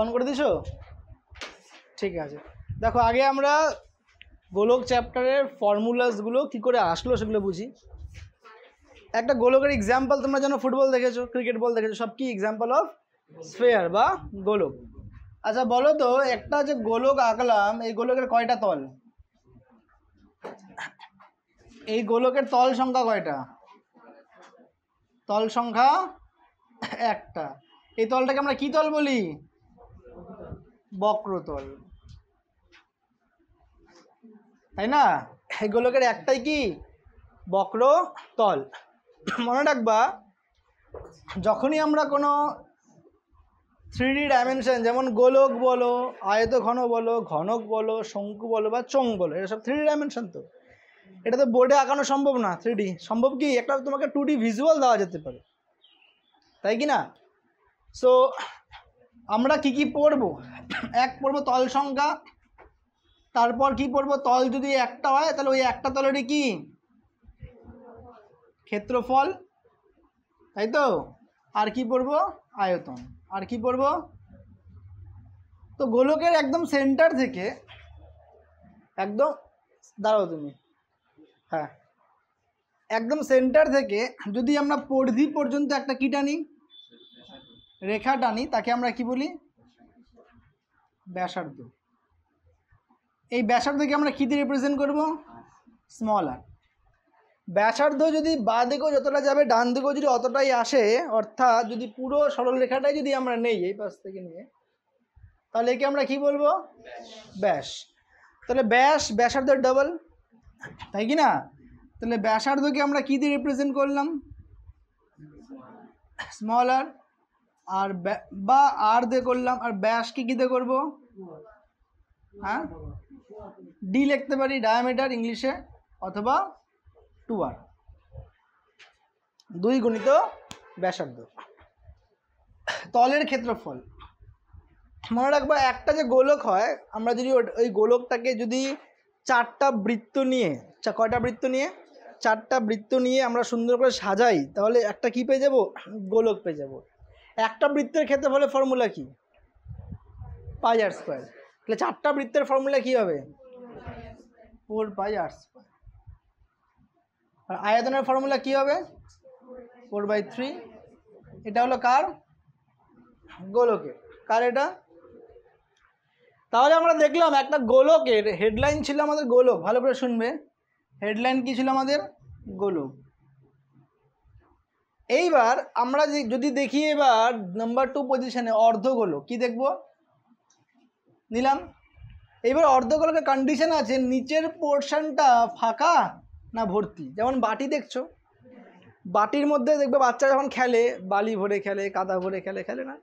On করে দিছো? ঠিক আছে, দেখো আগে আমরা গোলক চ্যাপ্টারের ফর্মুলাসগুলো কী করে আসলো সেগুলো বুঝি। একটা গোলকের এক্সাম্পল তোমরা জানো, ফুটবল দেখেছো, ক্রিকেট বল দেখেছো, সব কি এক্সাম্পল অফ স্ফেয়ার বা গোলক। আচ্ছা বলো তো, একটা যে গোলক আঁকলাম, এই গোলকের কয়টা তল? এই গোলকের তল সংখ্যা কয়টা? তল সংখ্যা একটা। এই তলটাকে আমরা কি তল বলি? বক্রতল, তাই না? এই গোলকের একটাই কি? বক্রতল। মনে রাখবা, যখনই আমরা কোনো 3D ডাইমেনশন, যেমন গোলক বলো, আয়তঘন বলো, ঘনক বলো, শঙ্কু বলো বা চোঙ বলো, এটা সব 3D ডাইমেনশন। তো এটা তো বোর্ডে আঁকানো সম্ভব না। 3D সম্ভব কি? একটা তোমাকে 2D ভিজুয়াল দেওয়া যেতে পারে, তাই কি না? সো আমরা কি কি পড়বো? এক পড়বো তল সংখ্যা, তারপর কি পড়বো? তল যদি একটা হয় তাহলে ওই একটা তলেরই কি? ক্ষেত্রফল, তাই তো? আর কি পড়বো? আয়তন। আর কি পড়বো? তো গোলকের একদম সেন্টার থেকে, একদম দাঁড়াও তুমি, হ্যাঁ, একদম সেন্টার থেকে যদি আমরা পরিধি পর্যন্ত একটা কি টানি? রেখা টানি, তাকে আমরা কি বলি? ব্যাসার্ধ। এই ব্যাসার্ধকে আমরা কি দিয়ে রিপ্রেজেন্ট করব? স্মল আর। ব্যাসার্ধ যদি বাঁ দিকেও যতটা যাবে, ডান দিকেও যদি অতটাই আসে, অর্থাৎ যদি পুরো সরল রেখাটাই যদি আমরা নেই এই পাশ থেকে নিয়ে, তাহলে একে আমরা কি বলবো? ব্যাস। তাহলে ব্যাস ব্যাসার্ধের ডাবল, তাই কি না? তাহলে ব্যাসার্ধকে আমরা কি দিয়ে রিপ্রেজেন্ট করলাম? স্মল আর। আর বা আর দিয়ে করলাম। আর ব্যাসকে কি দিয়ে করবো? হ্যাঁ, ডি লিখতে পারি, ডায়ামিটার ইংলিশে, অথবা 2r, 2 গুণিত ব্যাসার্ধ। তলের ক্ষেত্রফল মনে রাখবো, একটা যে গোলক হয়, আমরা যদি ওই গোলকটাকে যদি 4টা বৃত্ত নিয়ে, কয়টা বৃত্ত নিয়ে? 4টা বৃত্ত নিয়ে আমরা সুন্দর করে সাজাই, তাহলে একটা কি পেয়ে যাব? গোলক পেয়ে যাব। একটা বৃত্তের ক্ষেত্রফলের ফর্মুলা কি? পাই আর স্কোয়ার। তাহলে 4টা বৃত্তের ফর্মুলা কি হবে? 4 পাই আর স্কোয়ার। আর আয়তনের ফর্মুলা কি হবে? 4/3। এটা হলো কার? গোলকের। কার এটা? তাহলে আমরা দেখলাম একটা গোলকের হেডলাইন ছিল আমাদের গোলক। ভালো করে শুনবে, হেডলাইন কি ছিল আমাদের? গোলক। এইবার আমরা যদি দেখি, এবার নাম্বার 2 পজিশনে অর্ধগোলক, কি দেখব? নিলাম। এইবার অর্ধগোলকের কন্ডিশন আছে, নিচের পোর্শনটা ফাঁকা না ভর্তি। যেমন বাটি দেখছো, বাটির মধ্যে দেখবে বাচ্চা যখন খেলে, বালি ভরে খেলে, কাদা ভরে খেলে, খেলে না?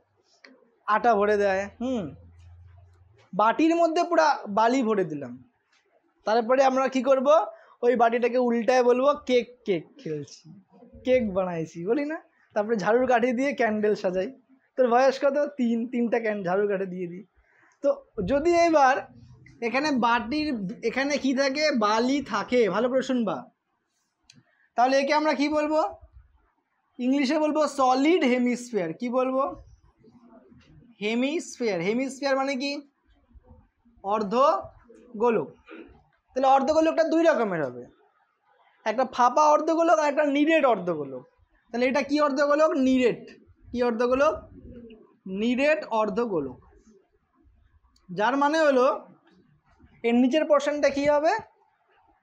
আটা ভরে দেয়। বাটির মধ্যে পুরো বালি ভরে দিলাম, তারপরে আমরা কি করব? ওই বাটিটাকে উল্টায় বলবো কেক কেক খেলছি, কেক বানাইছি, বলি না? তারপরে ঝাড়ুর কাঠি দিয়ে ক্যান্ডেল সাজাই। তোর বয়স কত? 3টা ঝাড়ুর কাঠি দিয়ে দিই। তো যদি এবার এখানে বাটির এখানে কি থাকে? বালি থাকে। ভালো করে শুনবা, তাহলে একে আমরা কি বলবো? ইংলিশে বলবো সলিড হেমিস্ফিয়ার। কি বলবো? হেমিস্ফিয়ার। হেমিস্ফিয়ার মানে কি? অর্ধগোলক। তাহলে অর্ধগোলকটা 2 রকমের হবে, একটা ফাঁপা অর্ধগোলক আর একটা নিরেট অর্ধগোলক। তাহলে এটা কি অর্ধগোলক? নিরেট। কি অর্ধগোলক? নিরেট অর্ধগোলক। যার মানে হলো এর নিচের পোর্শনটা কি হবে?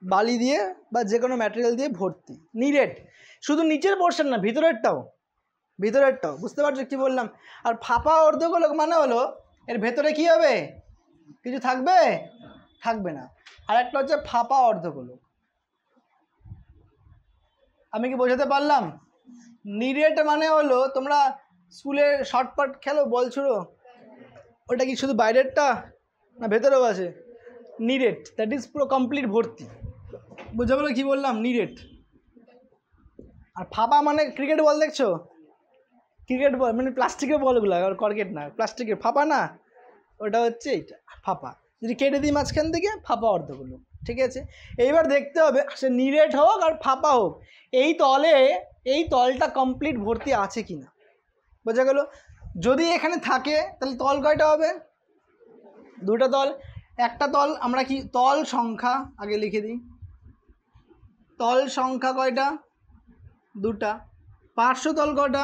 বালি দিয়ে বা যে কোনো ম্যাটেরিয়াল দিয়ে ভর্তি। নিরেট। শুধু নিচের পোর্শন না, ভিতরেরটাও। ভিতরেরটাও। বুঝতে পারছো কি বললাম? আর ফাঁপা অর্ধগোলক মানে হলো এর ভেতরে কি হবে? কিছু থাকবে? থাকবে না। আর একটা হচ্ছে ফাঁপা অর্ধগোলক। আমি কি বোঝাতে পারলাম? নিরেট মানে হলো, তোমরা স্কুলে শর্টপাট খেলো, বল ছুড়ো, ওটা কি শুধু বাইরেরটা না ভেতরেও আছে? নিরেট, দ্যাট ইজ পুরো কমপ্লিট ভর্তি। বুঝা বলে কী বললাম? নিরেট। আর ফাঁপা মানে ক্রিকেট বল দেখছো, ক্রিকেট বল মানে প্লাস্টিকের বলগুলো, আর কর্কেট না, প্লাস্টিকের ফাঁপা না, ওটা হচ্ছে এইটা ফাঁপা। যদি কেটে দিই মাঝখান থেকে, ফাঁপা অর্ধগুলো। ঠিক আছে, এইবার দেখতে হবে সে নিরেট হোক আর ফাঁপা হোক, এই তলে এই তলটা কমপ্লিট ভর্তি আছে কি না। বোঝা গেল? যদি এখানে থাকে তাহলে তল কয়টা হবে? দুটো তল। একটা তল আমরা কি তল সংখ্যা আগে লিখে দিই, তল সংখ্যা কয়টা? দুটা। পার্শ্বতল কয়টা?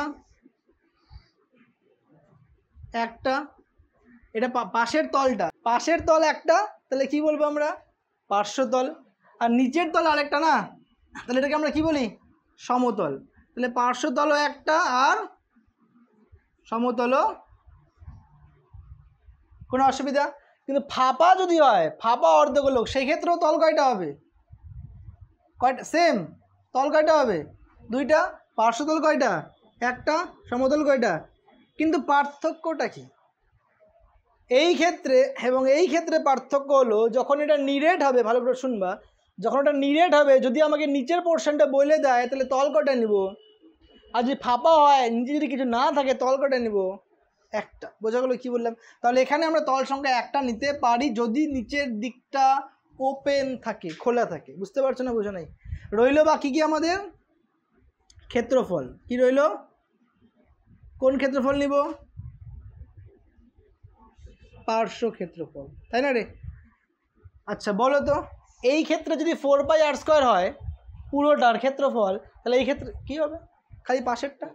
একটা। এটা পাশের তলটা, পাশের তল একটা, তাহলে কি বলবো আমরা? পার্শ্বতল। আর নিচের তল আরেকটা না, তাহলে এটাকে আমরা কি বলি? সমতল। তাহলে পার্শ্বতলও একটা আর সমতলও, কোনো অসুবিধা? কিন্তু ফাঁপা যদি হয়, ফাঁপা অর্ধগোলক, সেই ক্ষেত্রেও তল কয়টা হবে? কয়টা? সেম। তল কয়টা হবে? দুইটা। পার্শ্বতল কয়টা? একটা। সমতল কয়টা? কিন্তু পার্থক্যটা কি এই ক্ষেত্রে এবং এই ক্ষেত্রে? পার্থক্য হলো যখন এটা নিরেট হবে, ভালো করে শুনবা, যখন এটা নিরেট হবে, যদি আমাকে নিচের পোর্শনটা বলে দেয় তাহলে তল কয়টা নিব, আর যদি ফাঁপা হয়, নিচে যদি কিছু না থাকে, তল কয়টা নিব? একটা। বোঝা গেলো কি বললাম? তাহলে এখানে আমরা তল সংখ্যা একটা নিতে পারি যদি নিচের দিকটা ওপেন থাকে, খোলা থাকে। বুঝতে পারছো না? বোঝা নাই? রইল বাকি কি আমাদের? ক্ষেত্রফল। কি রইল? কোন ক্ষেত্রফল নিব? পার্শ্ব ক্ষেত্রফল, তাই না রে? আচ্ছা বলো তো, এই ক্ষেত্রে যদি 4πr² হয় পুরোটার ক্ষেত্রফল, তাহলে এই ক্ষেত্রে কি হবে? খালি পাশেরটা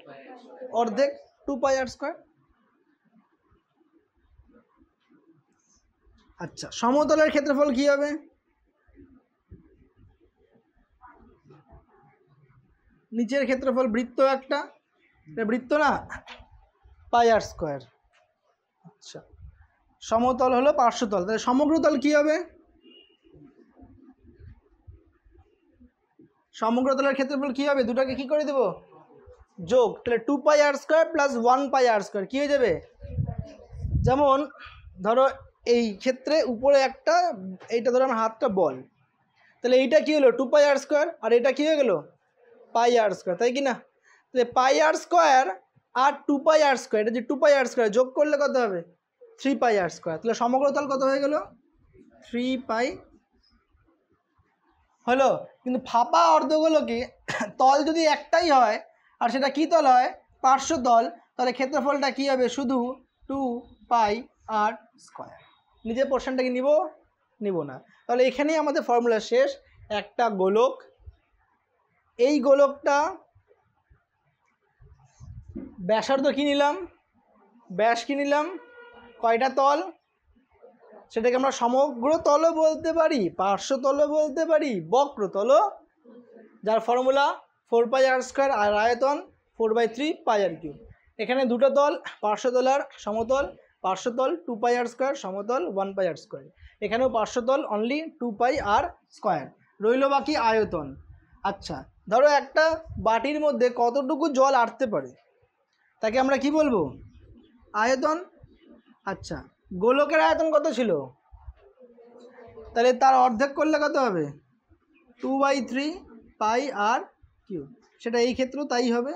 অর্ধেক, 2πr²। আচ্ছা, সমতলের ক্ষেত্রফল কি হবে? নিচের ক্ষেত্রফল বৃত্ত একটা, বৃত্ত না, πr²। আচ্ছা, সমতল হলো পার্শ্বতল, তাহলে সমগ্রতল কি হবে? সমগ্রতলের ক্ষেত্রফল কি হবে? দুটাকে কি করে দেবো? যোগ। তাহলে 2πr² প্লাস 1πr² কি হয়ে যাবে? যেমন ধরো এই ক্ষেত্রে উপরে একটা, এইটা ধরো আমার হাতটা বল, তাহলে এইটা কি হলো? 2πr², আর এটা কি হয়ে গেল? πr², তাই কি না? তাহলে πr² আর 2πr², এটা যে 2πr² যোগ করলে কত হবে? 3πr²। তাহলে সমগ্রতল কত হয়ে গেল? 3π হলো। কিন্তু ফাঁপা অর্ধগোলকে তল যদি একটাই হয়, আর সেটা কি তল হয়? পার্শ্বতল, তাহলে ক্ষেত্রফলটা কি হবে? শুধু 2πr²। নিজের পোর্শনটাকে নিব? নিব না। তাহলে এখানেই আমাদের ফর্মুলা শেষ। একটা গোলক, এই গোলকটা ব্যাসার্ধ কি নিলাম? ব্যাস কি নিলাম? কয়টা তল? সেটাকে আমরা সমগ্র তলও বলতে পারি, পার্শ্বতলও বলতে পারি, বক্রতলও, যার ফর্মুলা 4πr², আর আয়তন 4/3πr³। এখানে দুটো তল, পার্শ্বতল আর সমতল। পার্শ্বতল 2πr², সমতল 1πr²। এখানেও পার্শ্বতল অনলি 2πr²। রইল বাকি আয়তন। আচ্ছা, ধরো একটা বাটির মধ্যে কতটুকু জল আটতে পারে, তাকে আমরা কি বলবো? আয়তন। আচ্ছা, গোলকের আয়তন কত ছিল? তাহলে তার অর্ধেক করলে কত হবে? 2/3πr³। সেটা এই ক্ষেত্রেও তাই হবে,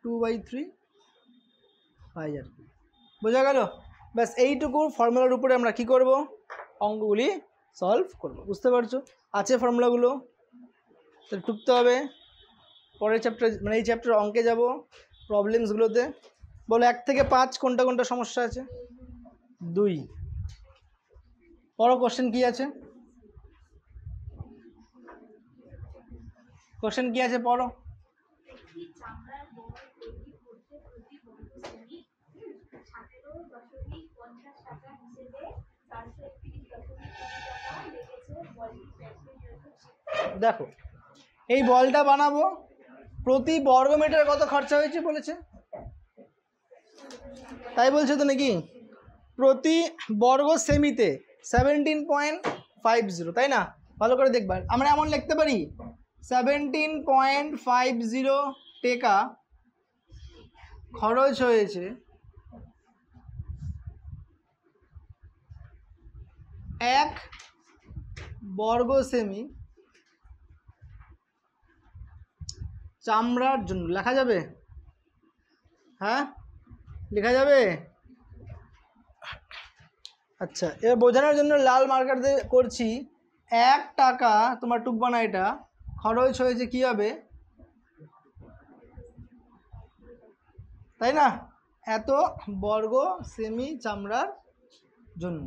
2/3πr³। বোঝা গেল? ব্যাস এইটুকু ফর্মুলার উপরে আমরা কি করব? অঙ্কগুলি সলভ করব। বুঝতে পারছো? আছে ফর্মুলাগুলো, তাহলে টুকতে হবে। পরের চ্যাপ্টার মানে এই চ্যাপ্টার অঙ্কে যাব, প্রবলেমসগুলোতে। বলো 1 থেকে 5 কোনটা কোনটা সমস্যা আছে? 2। পড়ো, কোশ্চেন কি আছে? কোশ্চেন কি আছে পড়ো। দেখো, এই বলটা বানাবো, প্রতি বর্গ মিটারে কত খরচা হয়েছে বলেছে? তাই বলছে তো নাকি? প্রতি বর্গ সেমিতে 17.50, তাই না? ভালো করে দেখবার, আমরা এমন লিখতে পারি 17.50 টাকা খরচ হয়েছে এক বর্গ সেমি চামড়ার জন্য লেখা যাবে? হ্যাঁ, লেখা যাবে। আচ্ছা, এবার বোঝানোর জন্য লাল মার্কার দিয়ে করছি। 1 টাকা তোমার টুকবানা এটা খরচ হয়েছে কি হবে, তাই না? এত বর্গ সেমি চামড়ার জন্য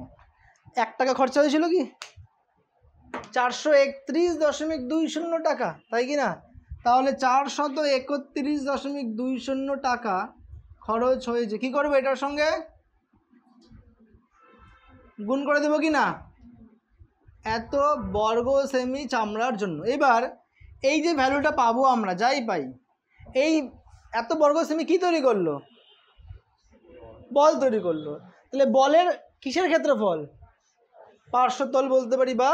1 টাকা খরচা হয়েছিল কি? 431.20 টাকা, তাই কি না? তাহলে 431.20 টাকা খরচ হয়েছে। কি করবো, এটার সঙ্গে গুণ করে দেবো কি না? এত বর্গ সেমি চামড়ার জন্য। এবার এই যে ভ্যালুটা পাবো আমরা, যাই পাই, এই এত বর্গ সেমি কি তৈরি করলো? বল তৈরি করলো। তাহলে বলের কিসের ক্ষেত্রফল? পার্শ্বতল বলতে পারি বা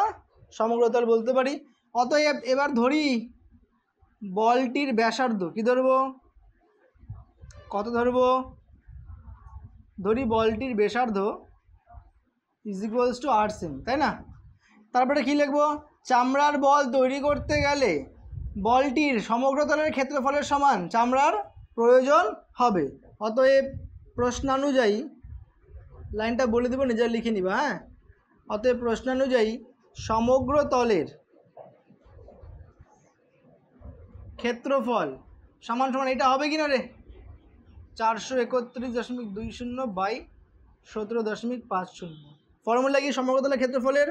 সমগ্রতল বলতে পারি। অতএব এবার ধরি বলটির ব্যাসার্ধ। কি ধরবো? কত ধরবো? ধরি বলটির ব্যাসার্ধ ইজ ইকুয়ালস টু 8 সেমি, তাই না? তারপরে কি লিখবো? চামড়ার বল তৈরি করতে গেলে বলটির সমগ্রতলের ক্ষেত্রফলের সমান চামড়ার প্রয়োজন হবে। অতএব প্রশ্নানুযায়ী, লাইনটা বলে দেবো, নিজের লিখে নিবা। হ্যাঁ, অতএব প্রশ্নানুযায়ী সমগ্রতলের ক্ষেত্রফল সমান সমান এটা হবে কি না রে? 431.20 বাই 17.50। ফর্মুলা কি সমগ্রতলের ক্ষেত্রফলের?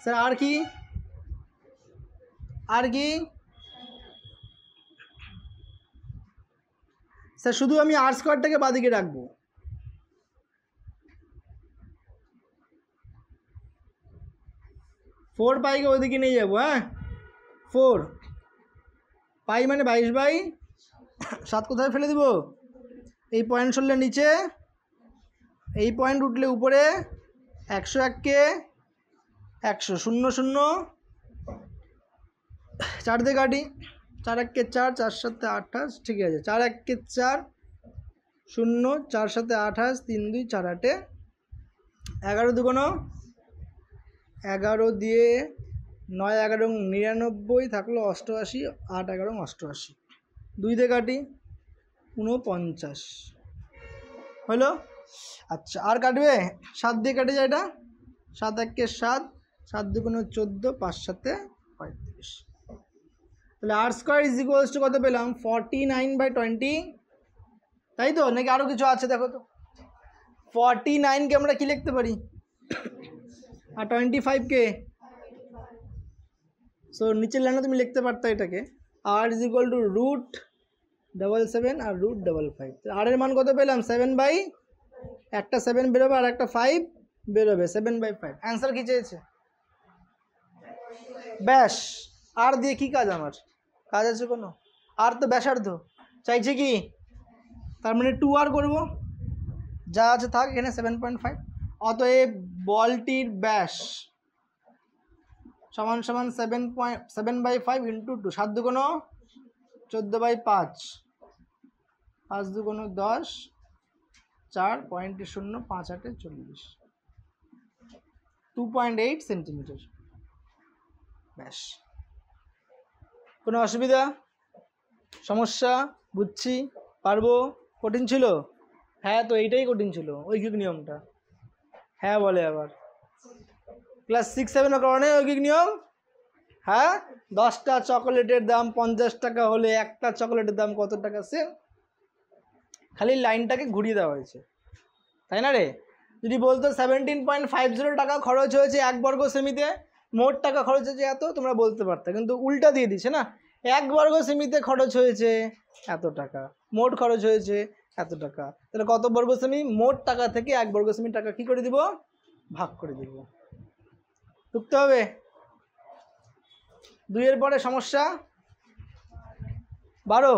স্যার আর কি? আর কি স্যার? শুধু আমি আর স্কোয়ারটাকে বাদিকে রাখবো। ফোর পাইকে ওইদিকে নিয়ে যাবো। হ্যাঁ, 4 পাই মানে 22/7। কোথায় ফেলে দেবো? এই পয়েন্ট সরলে নিচে, এই পয়েন্ট উঠলে উপরে। 101কে 100, 0 0 4 দিয়ে কাটি। 4 1 4, 4 7 28, ঠিক আছে। 4 1 4 0, 4 7 28, 3 2 4 8, 11 2 11 দিয়ে 9 11 99 থাকলো 88, 8 11 88, 2 দিয়ে কাটি 49 হলো। আচ্ছা, আর কাটবে? 7 দিয়ে কেটে যায় এটা। 7 1 7, 7 2 14, 5 7 35। তাহলে আর স্কোয়ার ইজ ইকুয়ালস টু কত পেলাম? 49/20, তাই তো? নাকি আরও কিছু আছে দেখো তো? 49কে আমরা কি লিখতে পারি? আর 25কে? সো নিচের লাইনে তুমি লিখতে পারতো এটাকে আর ইজ ইকুয়াল টু √77 আর √55। আর এর মান কত পেলাম? 7/, একটা 7 বেরোবে আর একটা 5 বেরোবে, 7/5। অ্যান্সার কি চেয়েছে? ব্যাস। আর দিয়ে কি কাজ আমার? কাজ আছে কোনো? আর তো ব্যাসার্ধ চাইছে কি, তার মানে 2r করবো, যা আছে থাক এখানে 7.5। অতএব বলটির ব্যাস সমান সমান 7/5 ইন্টু 2, 7 2 14/5, 5 2 10, 4.0, 5 8 40, 2.8 সেন্টিমিটার। ব্যাস। কোনো অসুবিধা, সমস্যা? বুঝছি, পারবো। কঠিন ছিল? হ্যাঁ, তো এইটাই কঠিন ছিল, ঐকিক নিয়মটা। হ্যাঁ বলে আবার ক্লাস 6 7 কারণে ঐকিক নিয়ম। হ্যাঁ, 10টা চকোলেটের দাম 50 টাকা হলে একটা চকোলেটের দাম কত টাকা? সেম, খালি লাইনটাকে ঘুরিয়ে দেওয়া হয়েছে, তাই না রে? যদি বলতো 17.50 টাকা খরচ হয়েছে 1 বর্গ সেমিতে, মোট টাকা খরচ হয়েছে এত, তোমরা বলতে পারতে। কিন্তু উল্টা দিয়ে দিচ্ছে না, 1 বর্গ সেমিতে খরচ হয়েছে এত টাকা, মোট খরচ হয়েছে এত টাকা। তাহলে কত বর্গ সেমি? মোট টাকা থেকে 1 বর্গ সেমি টাকা কি করে দিব? ভাগ করে দিব। টুকতে হবে। 2 এর পরে সমস্যা 12।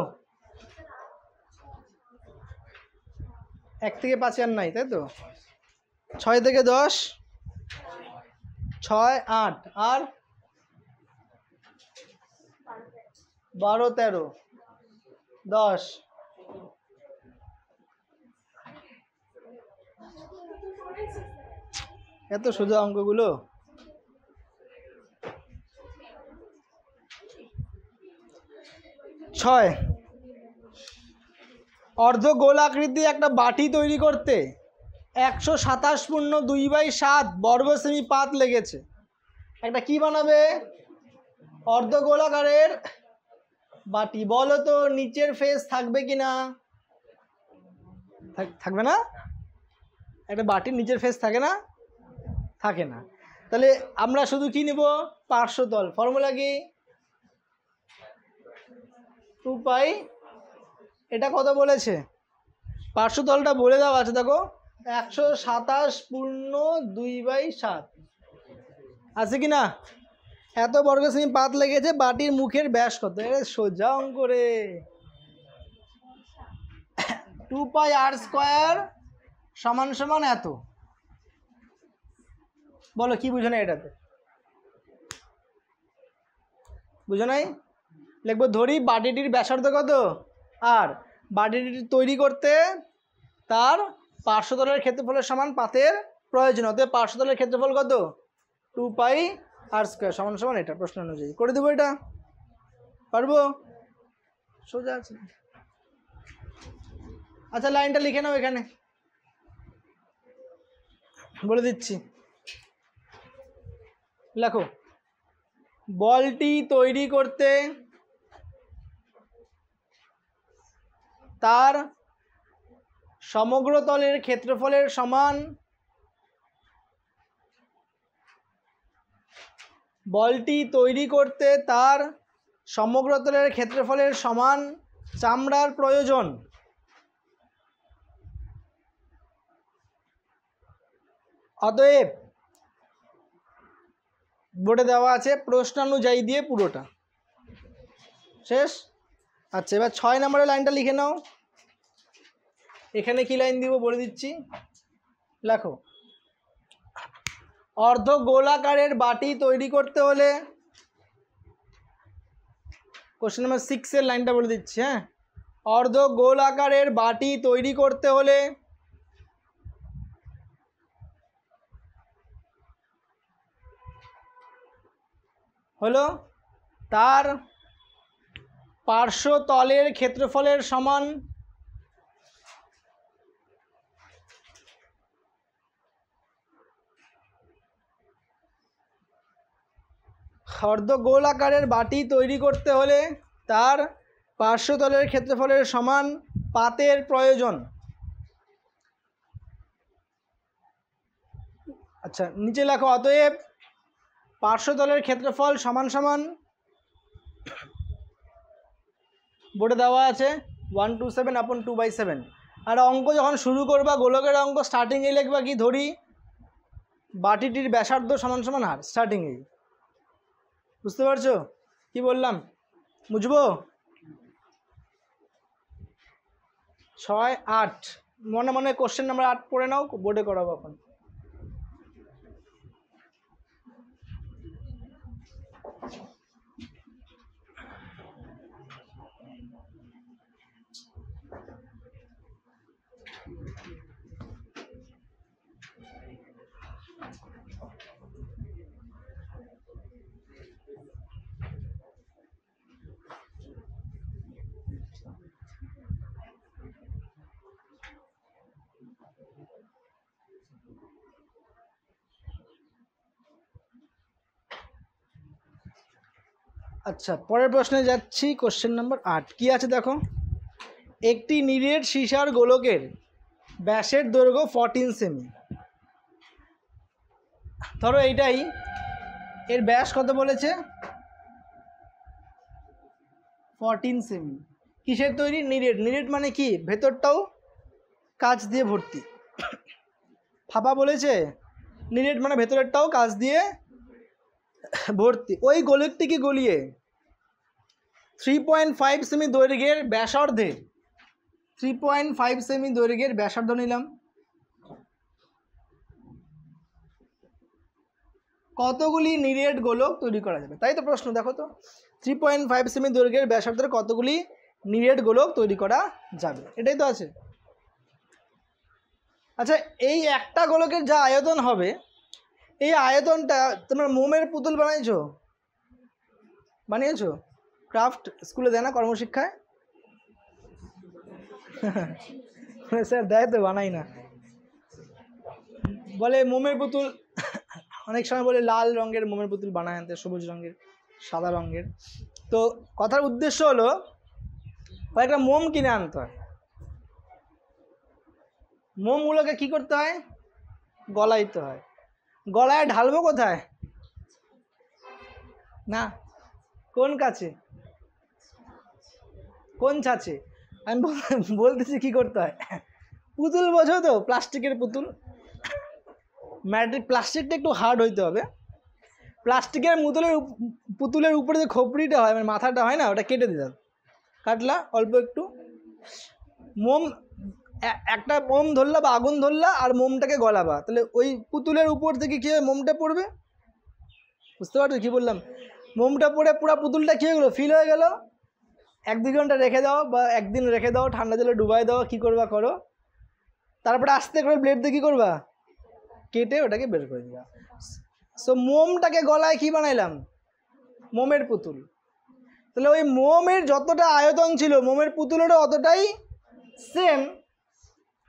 1 থেকে 5 আর নাই, তাই তো? 6 থেকে 10, 6 8 আর 12 13 10। এত সোজা অঙ্কগুলো। 6 অর্ধ গোলাকৃতি একটা বাটি তৈরি করতে 127/2/7 বর্গ সেমি পাত লেগেছে। একটা কি বানাবে? অর্ধ গোলাকারের বাটি। বলো তো নিচের ফেস থাকবে কি না? থাকবে না? একটা বাটির নিচের ফেস থাকে না? থাকে না। তাহলে আমরা শুধু কি নিব? পার্শ্বতল। ফর্মুলা কি? 2 পাই। এটা কত বলেছে? পার্শ্বতলটা বলে দেওয়া আছে, দেখো 127/2/7 আছে কি না? এত বর্গ সেমি পাত লেগেছে, বাটির মুখের ব্যাস কত? সোজা অঙ্ক রে। 2 পাই r স্কয়ার সমান সমান এত। বলো কি বুঝো না এটাতে? বুঝো নাই? লিখবো ধরি বাটিটির ব্যাসার্ধ কত আর বাটিটি তৈরি করতে তার পার্শ্বতলের ক্ষেত্রফলের সমান পাতের প্রয়োজন। অতএব পার্শ্বতলের ক্ষেত্রফল কত? 2 পাই r স্কয়ার সমান সমান এটা। প্রশ্ন অনুযায়ী করে দেবো। এটা পারবো? সোজা আছে। আচ্ছা লাইনটা লিখে নাও এখানে, বলে দিচ্ছি। লেখো, বলটি তৈরি করতে তার সমগ্র তলের ক্ষেত্রফলের সমান, বলটি তৈরি করতে তার সমগ্র তলের ক্ষেত্রফলের সমান চামড়ার প্রয়োজন। অতএব বোর্ডে দেওয়া আছে প্রশ্নানুযায়ী দিয়ে পুরোটা শেষ। আচ্ছা এবার 6 নম্বরের লাইনটা লিখে নাও। এখানে কি লাইন দিব বলে দিচ্ছি। লেখো, অর্ধ গোলাকারের বাটি তৈরি করতে হলে, কোশ্চেন নাম্বার 6 এর লাইনটা বলে দিচ্ছি। হ্যাঁ, অর্ধ গোলাকারের বাটি তৈরি করতে হলে হলো তার পার্শ্বতলের ক্ষেত্রফলের সমান অর্ধ গোলাকারের বাটি তৈরি করতে হলে তার পার্শ্বতলের ক্ষেত্রফলের সমান পাতের প্রয়োজন। আচ্ছা নিচে লেখো, অতএব পার্শ্বতলের ক্ষেত্রফল সমান সমান, বোর্ডে দেওয়া আছে 127/2/7। আর অঙ্ক যখন শুরু করবা, গোলকের অঙ্ক স্টার্টিংয়ে লিখবা কি? ধরি বাটিটির ব্যাসার্ধ সমান সমান আর স্টার্টিংয়েই। বুঝতে পারছো কি বললাম? বুঝবো? 6 8 মনে মনে কোশ্চেন নাম্বার 8 পড়ে নাও, বোর্ডে করাবো এখন। আচ্ছা পরের প্রশ্নে যাচ্ছি। কোশ্চেন নাম্বার 8 কি আছে দেখো, একটি নিরেট সীসার গোলকের ব্যাসের দৈর্ঘ্য 14 সেমি। ধরো এইটাই, এর ব্যাস কত বলেছে? 14 সেমি। কিসের তৈরি? নিরেট। নিরেট মানে কি? ভেতরটাও কাঁচ দিয়ে ভর্তি। ফাঁপা বলেছে, নিরেট মানে ভেতরেরটাও কাঁচ দিয়ে ভর্তি। ওই গোলকটিকে গলিয়ে 3.5 সেমি দৈর্ঘ্যের ব্যাসার্ধে, 3.5 সেমি দৈর্ঘ্যের ব্যাসার্ধ নিলাম। কতগুলি নিরেট গোলক তৈরি করা যাবে? তাই তো প্রশ্ন। দেখো তো 3.5 সেমি দৈর্ঘ্যের ব্যাসার্ধের কতগুলি নিরেট গোলক তৈরি করা যাবে, এটাই তো আছে। আচ্ছা এই একটা গোলকের যা আয়তন হবে, এই আয়তনটা তোমরা মোমের পুতুল বানিয়েছো? ক্রাফট স্কুলে দেয় না কর্মশিক্ষায়? স্যার দেয় তো, বানাই না। বলে মোমের পুতুল, অনেক সময় বলে লাল রঙের মোমের পুতুল বানায় আনতে, সবুজ রঙের, সাদা রঙের। তো কথার উদ্দেশ্য হলো একটা মোম কিনে আনতে হয়। মোমগুলোকে কি করতে হয়? গলাইতে হয়। গলায় ঢালবো কোথায়? না, কোন কাছে? কোন ছাঁচে? আমি বলতেছি কি করতে হয়। পুতুল বোঝো তো, প্লাস্টিকের পুতুল। প্লাস্টিকটা একটু হার্ড হইতে হবে। প্লাস্টিকের পুতুলের উপরে যে খোপড়িটা হয়, মানে মাথাটা হয় না, ওটা কেটে দিতে হবে। কাটলা অল্প একটু, মোম একটা মোম ধরলা বা আগুন ধরলা আর মোমটাকে গলাবা, তাহলে ওই পুতুলের উপর থেকে কী হবে? মোমটা পড়বে। বুঝতে পারছো কী বললাম? মোমটা পড়ে পুরো পুতুলটা কী হয়ে গেলো? ফিল হয়ে গেল। 1-2 ঘন্টা রেখে দাও বা একদিন রেখে দাও, ঠান্ডা জলে ডুবাই দাও, কী করবা করো। তারপরে আস্তে করে ব্লেড দিয়ে কী করবা? কেটে ওটাকে বের করে দিবা। সো মোমটাকে গলায় কি বানাইলাম? মোমের পুতুল। তাহলে ওই মোমের যতটা আয়তন ছিল, মোমের পুতুলেরও অতটাই সেম।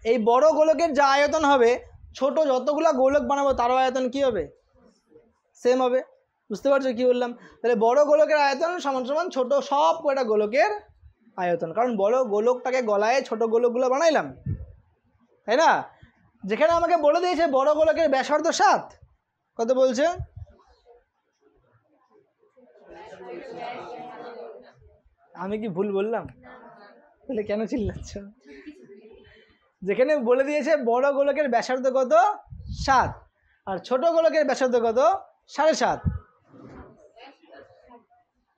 এই বড় গোলকের যা আয়তন হবে, ছোট যতগুলো গোলক বানাবো তারও আয়তন কি হবে? সেম হবে। বুঝতে পারছো কি বললাম? তাহলে বড় গোলকের আয়তন সমান সমান ছোট সব কয়টা গোলকের আয়তন, কারণ বড় গোলকটাকে গলায় ছোট গোলকগুলো বানাইলাম, তাই না? যেখানে আমাকে বলে দিয়েছে বড় গোলকের ব্যাসার্ধ 7, কত বলছে? আমি কি ভুল বললাম? তাহলে কেন চিল্লাচ্ছ? যেখানে বলে দিয়েছে বড় গোলকের ব্যাসার্ধ কত? 7, আর ছোট গোলকের ব্যাসার্ধ কত? 7.5।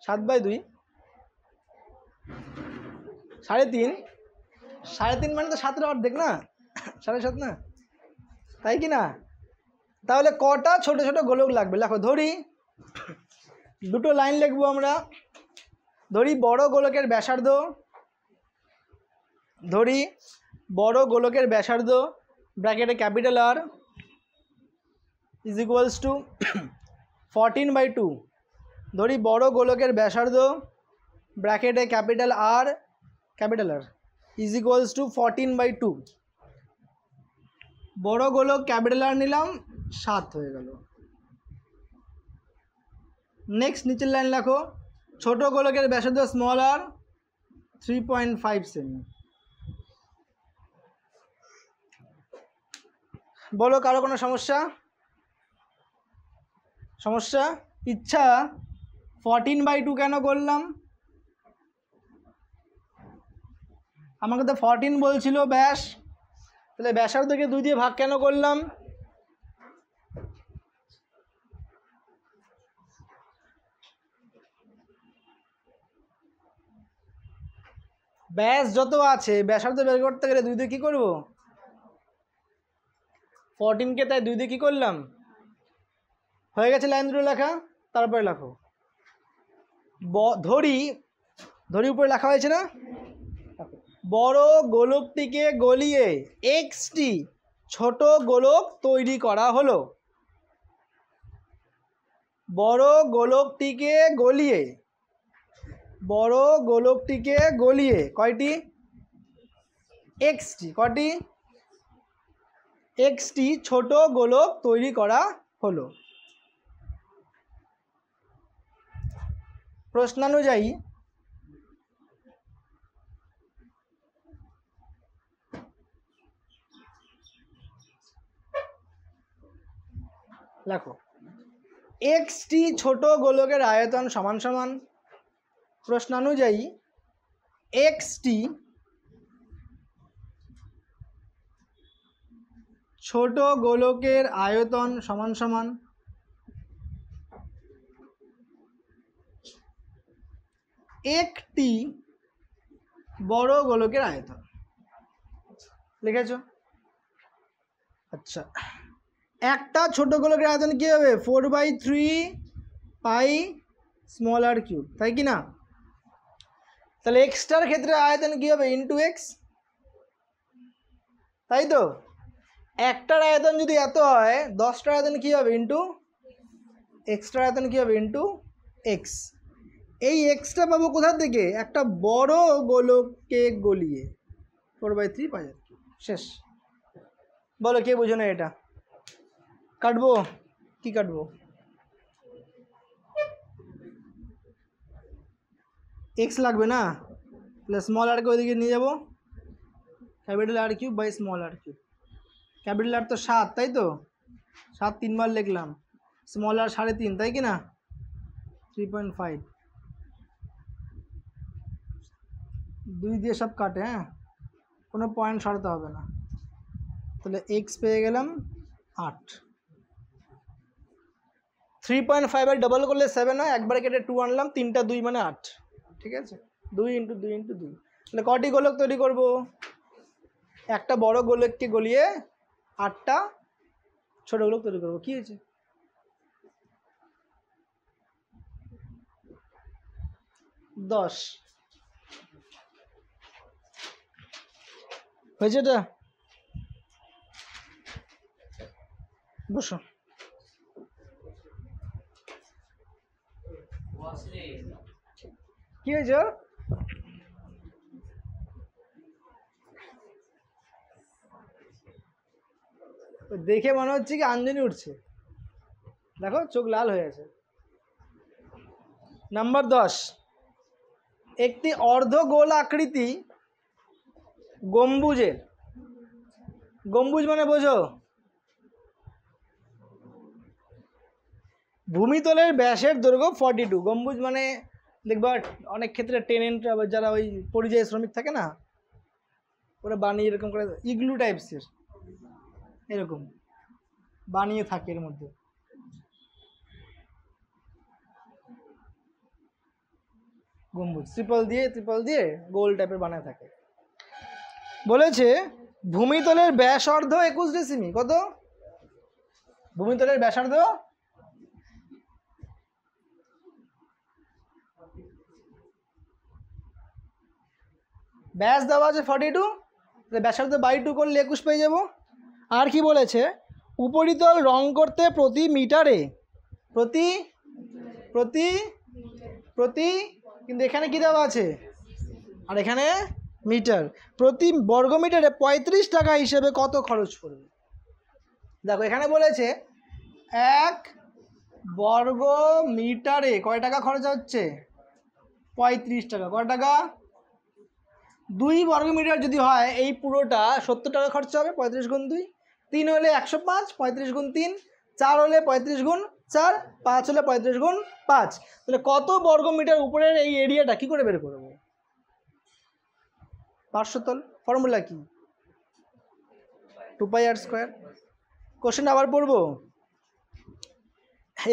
7/2 3.5। 3.5 মানে তো 7-এর অর্ধেক না, 7.5 না, তাই কি না? তাহলে কটা ছোট ছোট গোলক লাগবে? লেখো। ধরি দুটো লাইন লিখবো আমরা। ধরি বড় গোলকের ব্যাসার্ধ, ধরি বড় গোলকের ব্যাসার্ধ ব্র্যাকেটে capital R is equals to 14/2। ধরি বড় গোলকের ব্যাসার্ধ ব্র্যাকেটে capital R is equals to 14/2। বড় গোলক ক্যাপিটাল আর নিলাম, 7 হয়ে গেল। নেক্সট নিচের লাইন লেখো। ছোট গোলকের ব্যাসার্ধ স্মল আর 3.5 সেমি। বলো কারো কোনো সমস্যা? ইচ্ছা 14/2 কেন করলাম? আমাকে তো 14 বলছিল ব্যাস, তাহলে ব্যাসার্ধকে 2 দিয়ে ভাগ কেন করলাম? ব্যাস যত আছে ব্যাসার্ধ বের করতে গেলে 2 দিয়ে কী করবো? 14কে তাই 2 দিয়ে কী করলাম? হয়ে গেছে লাইন দুটো লেখা। তারপরে লেখো ধরি উপরে লেখা হয়েছে না? বড় গোলকটিকে গলিয়ে এক্সটি ছোট গোলক তৈরি করা হলো। বড় গোলকটিকে গলিয়ে কয়টি? এক্সটি। কয়টি? এক্সটি ছোট গোলক তৈরি করা হলো। প্রশ্নানুযায়ী লেখো এক্সটি ছোট গোলকের আয়তন সমান সমান। প্রশ্নানুযায়ী এক্সটি ছোট গোলকের আয়তন সমান সমান একটি বড় গোলকের আয়তন। লিখেছ? আচ্ছা, একটা ছোট গোলকের আয়তন কী হবে? 4/3 পাই স্মল আর কিউব, তাই কি না? তাহলে এক্সটার ক্ষেত্রে আয়তন কী হবে? ইন্টু এক্স, তাই তো? একটার আয়তন যদি এত হয়, 10টার আয়তন কী হবে? ইন্টু এক্সটার আয়তন কী হবে? Into x. এই এক্সটা পাবো কোথা থেকে? একটা বড় গোলককে গলিয়ে 4/3 পাই যাচ্ছে। শেষ। বলো কে বুঝো না এটা? কাটবো? কি কাটবো? এক্স লাগবে না, তাহলে স্মল আরকে ওইদিকে নিয়ে যাবো, capital R cube by small R cube. Capital R তো 7, তাই তো? 7 3বার লিখলাম, স্মল আর 3.5, তাই কি না? 3.5, 2 দিয়ে সব কাটে, হ্যাঁ, কোনো পয়েন্ট সরাতে হবে না। তাহলে এক্স পেয়ে গেলাম 8। 3.5 আর ডবল করলে 7 হয়, একবার কেটে 2 আনলাম, 3টা 2 মানে 8। ঠিক আছে, 2 × 2 × 2। তাহলে কটি গোলক তৈরি করব? একটা বড় গোলককে গলিয়ে 8টা ছোট গোলক তৈরি করবো। কি হয়েছে? 10 হয়েছে এটা? বসো। কি হয়েছে? দেখে মনে হচ্ছে কি আঞ্জনি উঠছে, দেখো চোখ লাল হয়ে আছে। নাম্বার 10, একটি অর্ধগোল আকৃতি গম্বুজের, গম্বুজ মানে বোঝো, ভূমিতলের ব্যাসের দৈর্ঘ্য 42। গম্বুজ মানে দেখবা অনেক ক্ষেত্রে টেনেন্ট যারা ওই পরিযায়ী শ্রমিক থাকে না, ওরা বানিয়ে এরকম করে ইগলু টাইপসের এরকম বানিয়ে থাকে এর মধ্যে। গম্বুজ ত্রিপল দিয়ে গোল টাইপের বানায় থাকে। বলেছে ভূমিতলের ব্যাসার্ধ 21 ডেসিমি। কত? ভূমিতলের ব্যাসার্ধ ব্যাস দেওয়া আছে 42, ব্যাসার্ধ বাই 2 করলে 21 পেয়ে যাব। আর কি বলেছে? উপরিতল রং করতে প্রতি মিটারে প্রতি প্রতি প্রতি কিন্তু এখানে কি দেওয়া আছে আর এখানে মিটার, প্রতি বর্গ মিটারে 35 টাকা হিসেবে কত খরচ পড়বে? দেখো এখানে বলেছে 1 বর্গ মিটারে কয় টাকা খরচ হচ্ছে? 35 টাকা। কয় টাকা? 2 বর্গ মিটার যদি হয় এই পুরোটা 70 টাকা খরচা হবে। 35 × 2, 3 হলে 105, 35 × 3, 4 হলে 35 × 4, 5 হলে 35 × 5। তাহলে কত বর্গ মিটার উপরের এই এরিয়াটা কি করে বের করবো? পার্শ্বতল। ফর্মুলা কি? 2πr²। কোশ্চেন আবার পড়বো।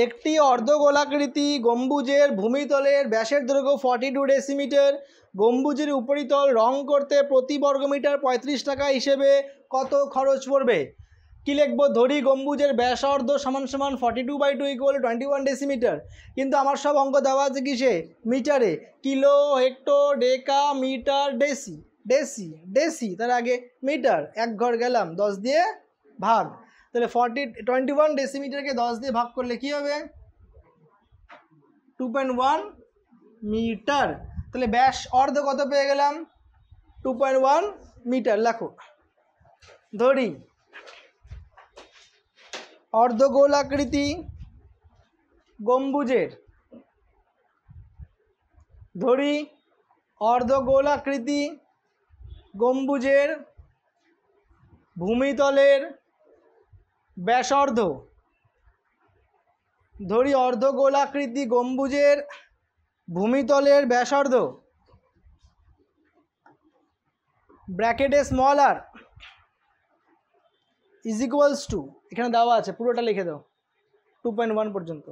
একটি অর্ধগোলাকৃতি গম্বুজের ভূমিতলের ব্যাসের দৈর্ঘ্য 42 ডেসিমিটার। গম্বুজের উপরিতল রং করতে প্রতি বর্গমিটার 35 টাকা হিসেবে কত খরচ পড়বে? কি লিখবো? ধরি গম্বুজের ব্যাসার্ধ সমান 42/2 = 21 ডেসিমিটার। কিন্তু আমার সব অঙ্ক দেওয়া আছে কিসে? মিটারে। কিলো, হেক্টর, ডেকা, মিটার, ডেসি। ডেসি ডেসি তার আগে মিটার। এক ঘর গেলাম, 10 দিয়ে ভাগ। তাহলে 21 ডেসিমিটারকে 10 দিয়ে ভাগ করলে কি হবে? 2.1 মিটার। তাহলে ব্যাস অর্ধ কত পেয়ে গেলাম? 2.1 মিটার। লেখো। ধরি অর্ধগোলাকৃতি গম্বুজের, ধরি অর্ধগোলাকৃতি গম্বুজের ভূমিতলের ব্যাসার্ধ, ধরি অর্ধগোলাকৃতি গম্বুজের ভূমিতলের ব্যাসার্ধ ব্র্যাকেটে small R is equals to, এখানে দেওয়া আছে পুরোটা লিখে দাও 2.1 পর্যন্ত।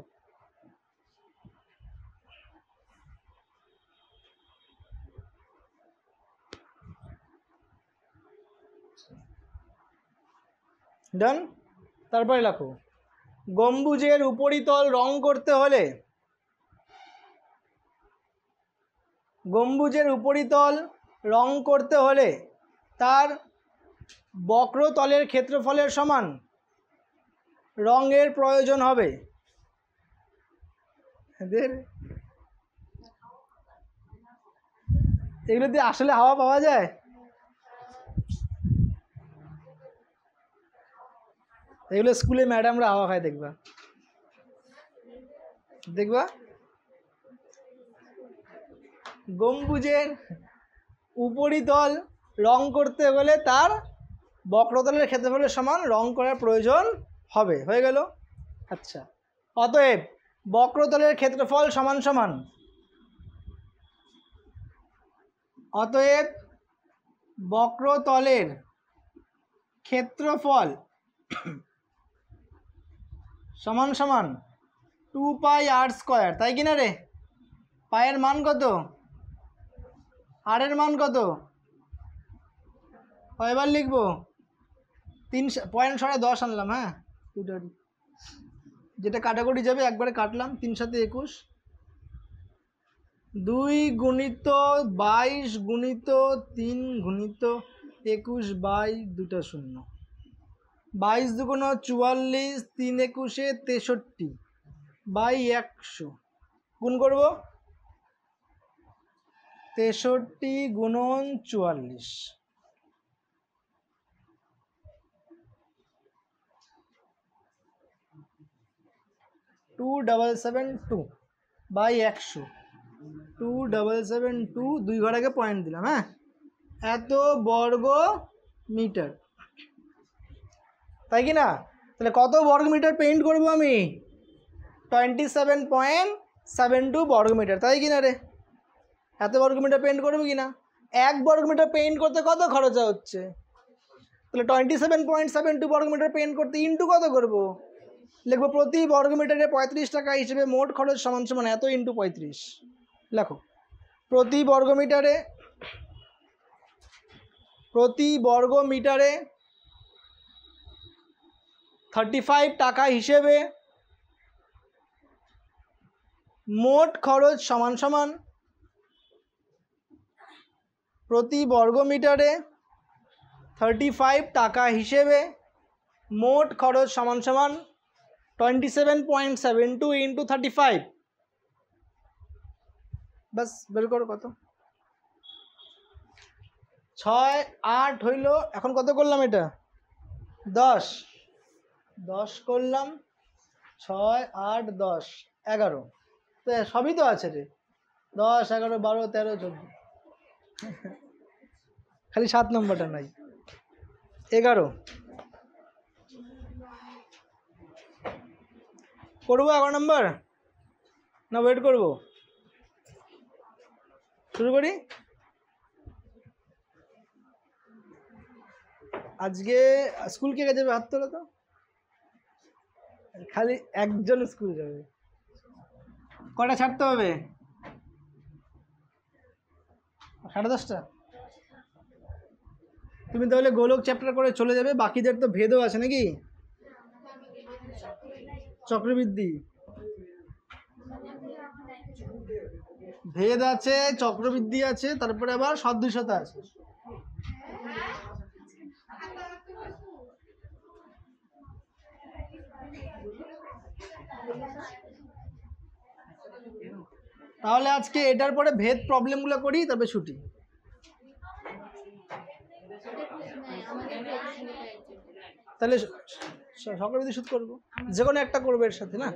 ডান। তারপরে লেখো গম্বুজের উপরিতল রং করতে হলে, গম্বুজের উপরিতল রং করতে হলে তার বক্রতলের ক্ষেত্রফলের সমান রঙের প্রয়োজন হবে। এগুলো দিয়ে আসলে হাওয়া পাওয়া যায়? এগুলো স্কুলে ম্যাডামরা হাওয়া খায়, দেখবা দেখবা। গম্বুজের উপরিতল রং করতে হলে তার বক্রতলের ক্ষেত্রফলের সমান রং করার প্রয়োজন হবে। হয়ে গেল। আচ্ছা, অতএব বক্রতলের ক্ষেত্রফল সমান সমান, অতএব বক্রতলের ক্ষেত্রফল সমান সমান 2πr²। তাই কিনা রে? পায়ের মান কত, আর এর মান কত? কয়বার লিখবো? 3.10 আনলাম। হ্যাঁ, যেটা কাটাকুটি যাবে একবারে কাটলাম। 3 × 7 = 21, 2 × 22 × 3 × 21/2টা 0, 22 × 2 = 44, 3 × 21 = 63/100। গুণ করব 63 × 44, 2772/100, 2772, 2 ঘর আগে পয়েন্ট দিলাম। হ্যাঁ, এত বর্গ মিটার, তাই কি না? তাহলে কত বর্গ মিটার পেইন্ট করব আমি? 27.72 বর্গ মিটার, তাই কি না রে? এত বর্গ মিটার পেইন্ট করবো কি না? 1 বর্গ মিটার পেইন্ট করতে কত খরচা হচ্ছে? তাহলে 27.72 বর্গ মিটার পেইন্ট করতে ইন্টু কত করব? লিখবো প্রতি বর্গ মিটারে 35 টাকা হিসেবে মোট খরচ সমান সমান এত ইন্টু 35। লেখো, প্রতি বর্গ মিটারে 35 টাকা হিসেবে মোট খরচ সমান সমান, প্রতি বর্গ মিটারে 35 টাকা হিসেবে মোট খরচ সমান সমান 27.72 × 35। বাস বের করো কত। 6 8 হইল। এখন কত করলাম? এটা 10 করলাম। 6 8 10 11। তো সবই তো আছে রে, 10 11 12 13 14, খালি 7 নম্বরটা নাই। 11 করবো। 11 নম্বর না ওয়েট করব? শুরু করি। আজকে স্কুল কে যাবে? হাত তোলো তো। খালি একজন স্কুল যাবে। কটা ছাড়তে হবে? 10:30। তুমি তাহলে গোলক চ্যাপ্টার করে চলে যাবে, বাকিদের তো ভেদও আছে নাকি? চক্রবৃদ্ধি ভেদ আছে, চক্রবৃদ্ধি আছে, তারপরে আবার সদৃশতা আছে। তাহলে আজকে এটার পরে ভেদ প্রবলেমগুলো করি, তবে ছুটি। তাহলে চক্রবৃদ্ধি সুদ করবো, যে কোনো একটা করবো এর সাথে না।